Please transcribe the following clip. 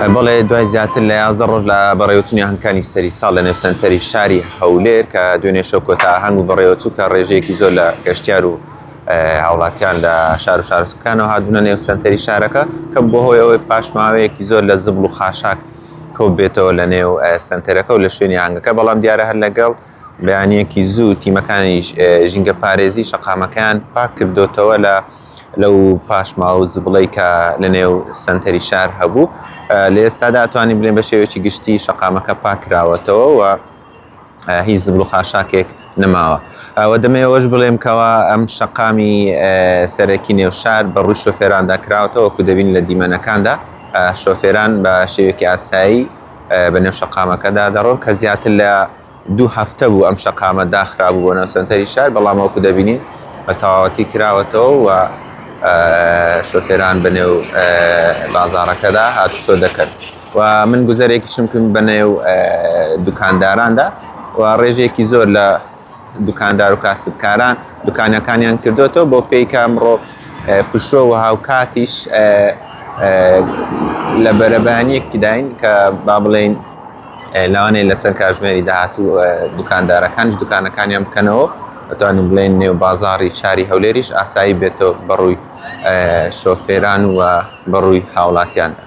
بەڵێ دوای زیاتر لە 11 ڕۆژ لە بەڕێوەچوونی هەنگکانی سەری ساڵ لە نێو سەنتەری شاری هەولێر کە دوێنێ شەو کۆتا هەنگ و بەڕێوەچوو کە ڕێژەیەکی زۆر لە گەشتیار و هاوڵاتیان لە شار و شارستوکانەوە هاتبوونە نێو سەنتەری شارەکە کە بۆ هۆی ئەوەی پاش ماوەیەکی زۆر لە زبڵ و خاشاک کەوت بێتەوە لە نێو سەنتەرەکە و لە شوێنی هەنگەکە بەڵام دیارە هەر لەگەڵ بەیانیەکی زوو تیمەکانی ژینگە پارێزی شەقامەکان پاک کردوتەوە لەو پاشماوە و زبڵەی کە لە نێو سەنتەری شار هەبوو لە ئێستادا ئەتوانین بڵێن بە شێوەیەکی گشتی شەقامەکە پاکراوەتەوە و هیچ زبڵ و خاشاکێک نەماوە. و دەمەوەش بڵێم کەەوە ئەم شەقامی سەرەکی نێو شار بە ڕووی شۆفێراندا کراوەتەوە وەکو دەبین لە دیمەنەکاندا شۆفێران بە شێوەیەکی ئاسایی بە نێو شەقامەکەدا دەڕۆن کە زیاتر لە 2 هەفتە بوو ئەم شەقامە داخرابوو بۆ نێو سەنتەری شار بەڵام وەکو دەبینین بە تەواوەتی کراوەتەوە و شۆفێران بەنێو بازاڕەکەدا هاتوچۆ دەکەن و من گوزارێکیشم کرد بەنێو دوکانداراندا و ڕێژێکی زۆر لە دوکاندار و کاسبکاران دوکانەکانیان کردوتەوە بۆ پێی کە ئەمڕۆ پشۆ و هاوکاتیش لە بەرەبانیەکی داین کە با بڵێن لەوانەیە لە چەند کاتژمێری داهاتوو دوکاندارەکانیش دوکانەکانیان بکەنەوە ئەتوانین بڵێن نێو بازاڕی شاری هەولێریش ئاسایی بێتەوە بەڕووی شۆفێران و بەڕووی هاوڵاتیاندا.